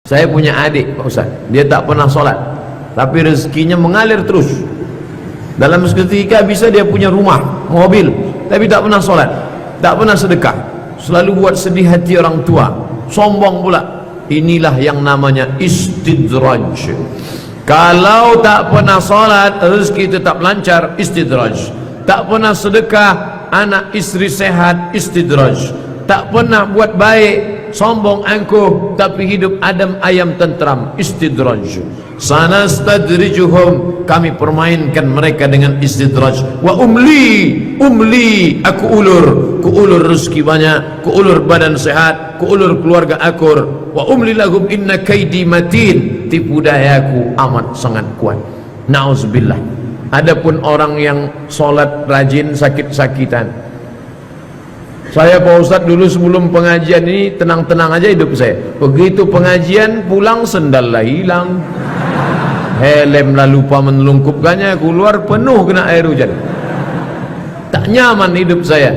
Saya punya adik Pak Ustaz, dia tak pernah sholat, tapi rezekinya mengalir terus. Dalam seketika bisa dia punya rumah, mobil, tapi tak pernah sholat, tak pernah sedekah, selalu buat sedih hati orang tua, sombong pula. Inilah yang namanya istidraj. Kalau tak pernah sholat, rezeki tetap lancar, istidraj. Tak pernah sedekah, anak istri sehat, istidraj. Tak pernah buat baik, sombong angkuh, tapi hidup adem ayam tentram, istidraj. Sanastadrijuhum, kami permainkan mereka dengan istidraj. Wa umli, aku ulur rezeki banyak, ku ulur badan sehat, ku ulur keluarga akur. Wa umli lahum inna kaidi matin, tipu dayaku amat sangat kuat. Nauzubillah. Adapun orang yang solat rajin sakit-sakitan, saya Pak Ustadz dulu sebelum pengajian ini tenang-tenang aja hidup saya. Begitu pengajian pulang sendallah hilang, helmlah lupa menelungkupkannya, keluar penuh kena air hujan. Tak nyaman hidup saya.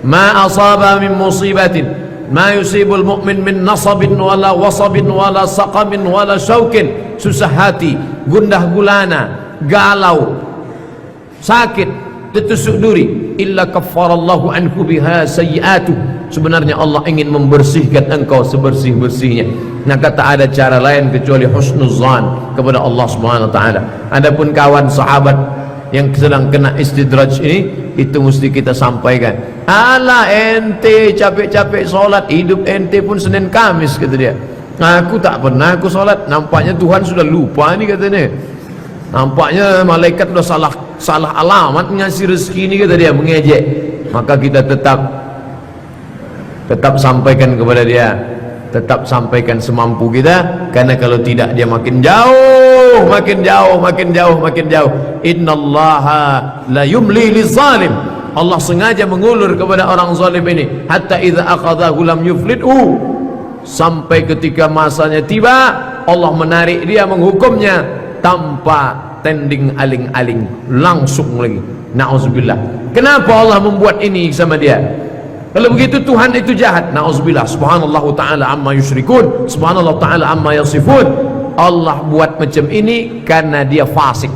Ma asaba min musibatin ma yusibul mu'min min nasabin wala wasabin wala saqamin wala syaukin. Susah hati, gundah gulana, galau, sakit, tertusuk duri, illa kaffarallahu anhu biha sayyi'atu. Sebenarnya Allah ingin membersihkan engkau sebersih-bersihnya, maka tak ada cara lain kecuali husnuzan kepada Allah Subhanahu wa taala. Adapun kawan sahabat yang sedang kena istidraj ini, itu mesti kita sampaikan. Ala ente capek-capek solat, hidup ente pun Senin Kamis, kata dia. Aku tak pernah aku solat, nampaknya Tuhan sudah lupa ni, katanya. Nampaknya malaikat sudah salah alamat ngasih rezeki ini, kata dia, mengejek. Maka kita tetap sampaikan kepada dia, tetap sampaikan semampu kita, karena kalau tidak dia makin jauh, makin jauh. Innallaha la yumli lizalim. Allah sengaja mengulur kepada orang zalim ini, hatta idza akhadhahu lam yuflithu, sampai ketika masanya tiba Allah menarik dia, menghukumnya tanpa tending aling-aling, langsung lagi. Na'udzubillah. Kenapa Allah membuat ini sama dia? Kalau begitu Tuhan itu jahat. Na'udzubillah. Subhanallah ta'ala amma yusyrikun, subhanallah ta'ala amma yasifun. Allah buat macam ini karena dia fasik.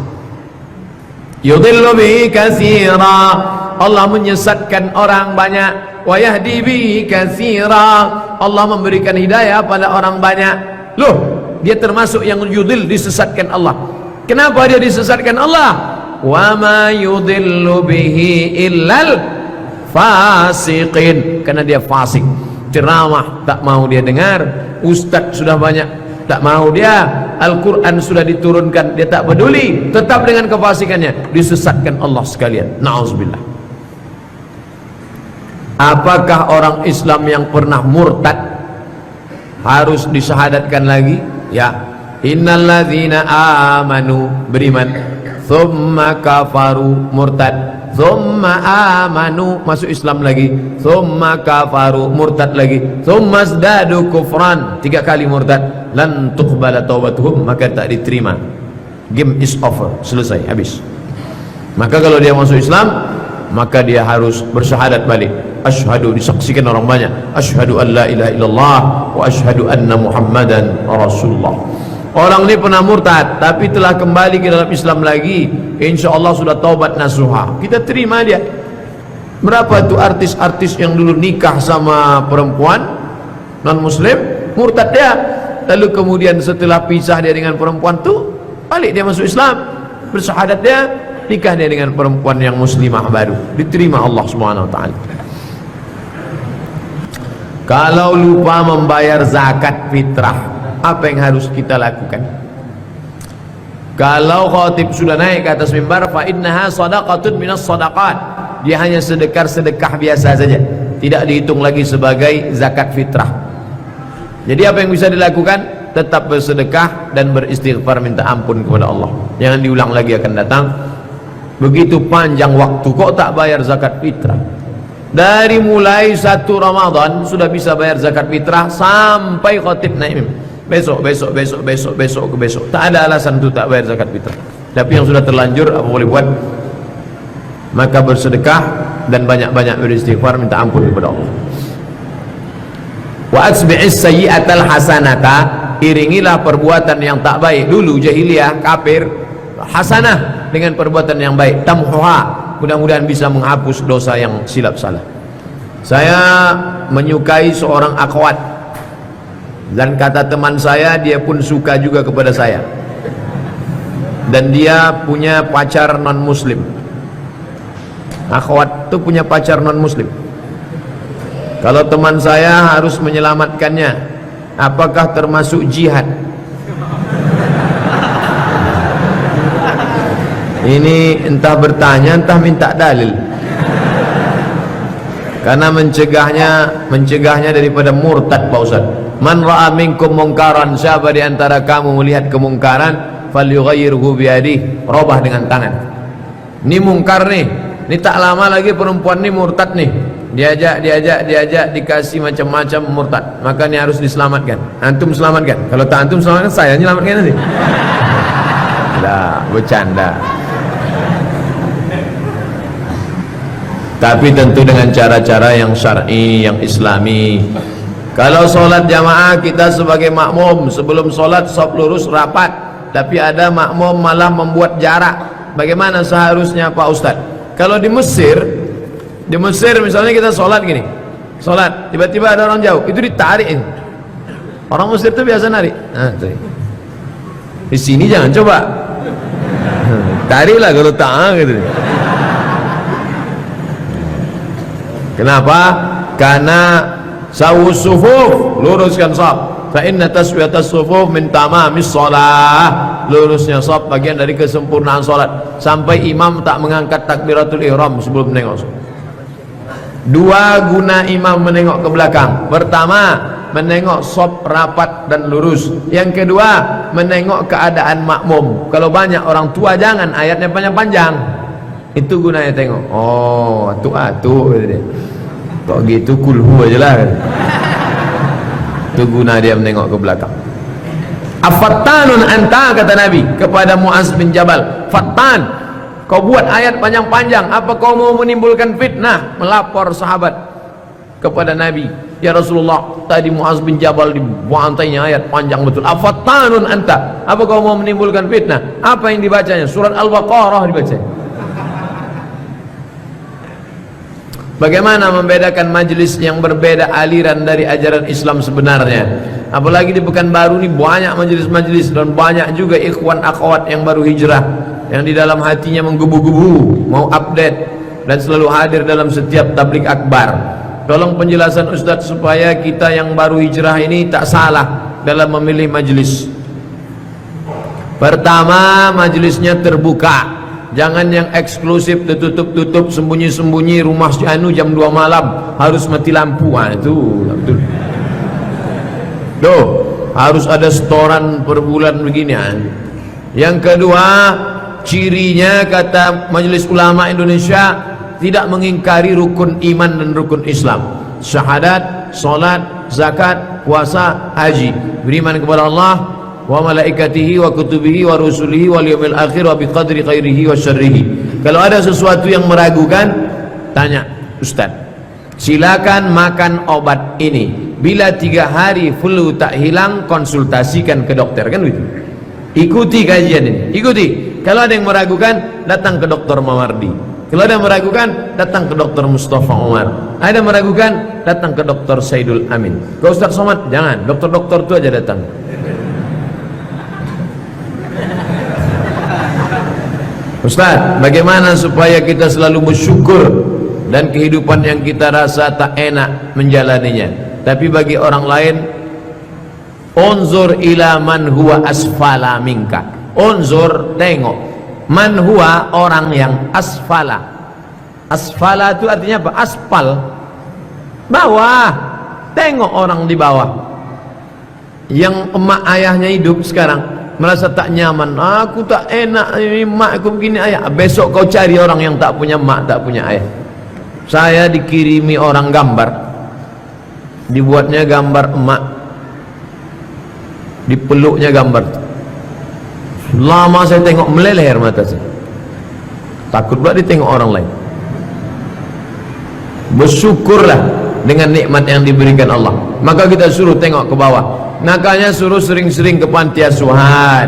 Yudhillu bihi katsira, Allah menyesatkan orang banyak. Wa yahdi bihi katsira, Allah memberikan hidayah pada orang banyak. Loh, dia termasuk yang yudhil, disesatkan Allah. Kenapa dia disesatkan Allah? Wa ma yudhillu bihi illal fasiqin, karena dia fasik. Ceramah tak mau dia dengar, ustaz sudah banyak tak mau dia, Al-Quran sudah diturunkan dia tak peduli, tetap dengan kefasikannya, disesatkan Allah sekalian. Na'udzubillah. Apakah orang Islam yang pernah murtad harus disyahadatkan lagi? Ya. Innalladzina amanu, beriman, thumma kafaru, murtad, thumma amanu, masuk Islam lagi, thumma kafaru, murtad lagi, thumma zdadu kufran, 3 kali murtad, lan tuqbala taubatuhum, maka tak diterima. Game is over, selesai, habis. Maka kalau dia masuk Islam, maka dia harus bersyahadat balik. Asyhadu, disaksikan orang banyak, asyhadu an la ilaha illallah wa asyhadu anna muhammadan rasulullah. Orang ini pernah murtad tapi telah kembali ke dalam Islam lagi, insya Allah sudah taubat nasuha, kita terima dia. Berapa tuh artis-artis yang dulu nikah sama perempuan non muslim, murtad dia, lalu kemudian setelah pisah dia dengan perempuan tuh, balik dia masuk Islam, bersyahadat dia, nikah dia dengan perempuan yang muslimah baru, diterima Allah Subhanahu wa taala. Kalau lupa membayar zakat fitrah, apa yang harus kita lakukan? Kalau khatib sudah naik ke atas mimbar, fa innaha shadaqatun minas shadaqat, dia hanya sedekah biasa saja, tidak dihitung lagi sebagai zakat fitrah. Jadi apa yang bisa dilakukan? Tetap bersedekah dan beristighfar, minta ampun kepada Allah, jangan diulang lagi akan datang. Begitu panjang waktu kok tak bayar zakat fitrah. Dari mulai 1 Ramadan sudah bisa bayar zakat fitrah sampai khatib naik mimbar, besok, tak ada alasan untuk tak bayar zakat fitrah. Tapi yang sudah terlanjur apa boleh buat? Maka bersedekah dan banyak-banyak beristighfar, minta ampun kepada Allah. Wa asbi'is sayyi'atal hasanata, iringilah perbuatan yang tak baik dulu jahiliyah kafir, hasanah dengan perbuatan yang baik, tamhuha, mudah-mudahan bisa menghapus dosa yang silap salah. Saya menyukai seorang akhwat, dan kata teman saya dia pun suka juga kepada saya, dan dia punya pacar non muslim. Akhwat itu punya pacar non muslim. Kalau teman saya harus menyelamatkannya, apakah termasuk jihad? Ini entah bertanya entah minta dalil, karena mencegahnya daripada murtad Pak Ustaz. Man ra'a minkum mungkaran, siapa di antara kamu melihat kemungkaran, falyughayyirhu biyadihi, robah dengan tangan. Ini mungkar nih, ini tak lama lagi perempuan ini murtad nih, diajak dikasih macam-macam murtad, maka ini harus diselamatkan. Antum selamatkan, kalau tak antum selamatkan, saya nyelamatkan nanti. Lah, bercanda. Tapi tentu dengan cara-cara yang syar'i, yang islami. Kalau sholat jamaah, kita sebagai makmum sebelum sholat saf lurus rapat, tapi ada makmum malah membuat jarak. Bagaimana seharusnya Pak Ustadz? Kalau di Mesir misalnya kita sholat gini, sholat tiba-tiba ada orang jauh, itu ditarik. Orang Mesir itu biasa narik. Nah, di sini jangan coba, tariklah kalau tak gitu. Kenapa? Karena sawus sufuf, luruskan shaf. Fa inna taswiyatas sufuf min tamamis shalah. Lurusnya shaf bagian dari kesempurnaan salat. Sampai imam tak mengangkat takbiratul ihram sebelum menengok. Dua guna imam menengok ke belakang. Pertama, menengok shaf rapat dan lurus. Yang kedua, menengok keadaan makmum. Kalau banyak orang tua jangan ayatnya panjang-panjang. Itu gunanya tengok. Oh, atu gitu dia. Kok gitu kulhu aja lah. Itu guna dia menengok ke belakang. Afattanun anta, kata Nabi kepada Muaz bin Jabal. Fattan, kau buat ayat panjang-panjang, apa kau mau menimbulkan fitnah? Melapor sahabat kepada Nabi, ya Rasulullah, tadi Muaz bin Jabal dibantainya ayat panjang betul. Afattanun anta, apa kau mau menimbulkan fitnah? Apa yang dibacanya? Surat Al-Baqarah dibacanya. Bagaimana membedakan majlis yang berbeda aliran dari ajaran Islam sebenarnya? Apalagi di Pekanbaru ini banyak majlis-majlis, dan banyak juga ikhwan akhwat yang baru hijrah, yang di dalam hatinya menggebu-gebu mau update dan selalu hadir dalam setiap tablik akbar. Tolong penjelasan Ustadz supaya kita yang baru hijrah ini tak salah dalam memilih majlis. Pertama, majlisnya terbuka. Jangan yang eksklusif, tertutup-tutup, sembunyi-sembunyi, rumah anu jam 2 malam harus mati lampu. Itu betul. Tuh, harus ada setoran per bulan beginian. Yang kedua, cirinya kata Majelis Ulama Indonesia, tidak mengingkari rukun iman dan rukun Islam. Syahadat, salat, zakat, puasa, haji. Beriman kepada Allah wa malaikatihi wa kutubihi wa rusulihi wal yawmil akhir wa biqadri khairihi wa syarrihi. Kalau ada sesuatu yang meragukan, tanya Ustaz. Silakan makan obat ini. Bila 3 hari flu tak hilang, konsultasikan ke dokter, kan begitu. Ikuti kajian ini, ikuti. Kalau ada yang meragukan, datang ke Dokter Mawardi. Kalau ada yang meragukan, datang ke Dokter Mustafa Umar. Ada yang meragukan, datang ke Dokter Saidul Amin. Ke Ustaz Somad, jangan. Dokter-dokter itu aja datang. Ustaz, bagaimana supaya kita selalu bersyukur dan kehidupan yang kita rasa tak enak menjalaninya, tapi bagi orang lain, unzur ila man huwa asfala minka. Unzur, tengok, man huwa, orang yang asfala. Asfala itu artinya apa? Aspal, bawah. Tengok orang di bawah, yang emak ayahnya hidup sekarang merasa tak nyaman, aku tak enak ini mak aku begini ayah. Besok kau cari orang yang tak punya mak, tak punya ayah. Saya dikirimi orang gambar, dibuatnya gambar emak, dipeluknya gambar. Lama saya tengok, meleleh air mata saya. Takut pula ditengok orang lain. Bersyukurlah dengan nikmat yang diberikan Allah. Maka kita suruh tengok ke bawah. Makanya suruh sering-sering ke panti asuhan,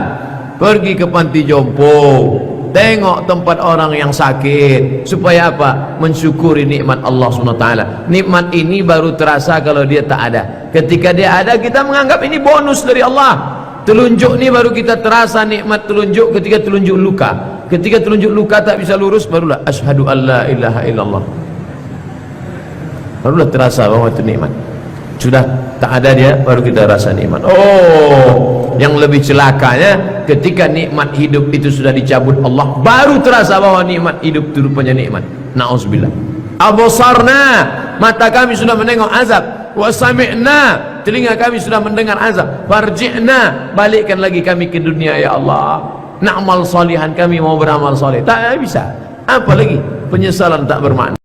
pergi ke panti jompo, tengok tempat orang yang sakit. Supaya apa? Mensyukuri nikmat Allah SWT. Nikmat ini baru terasa kalau dia tak ada. Ketika dia ada, kita menganggap ini bonus dari Allah. Telunjuk ni baru kita terasa nikmat telunjuk ketika telunjuk luka. Ketika telunjuk luka tak bisa lurus, barulah asyhadu alla ilaha illallah, barulah terasa bahwa itu nikmat. Sudah tak ada dia, baru kita rasa nikmat. Oh, yang lebih celakanya ketika nikmat hidup itu sudah dicabut Allah, baru terasa bahwa nikmat hidup itu rupanya nikmat. Na'udzubillah. Absarna, mata kami sudah menengok azab. Wa sami'na, telinga kami sudah mendengar azab. Farji'na, balikkan lagi kami ke dunia ya Allah. Na'mal salihan, kami mau beramal saleh. Tak bisa. Apa lagi? Penyesalan tak bermakna.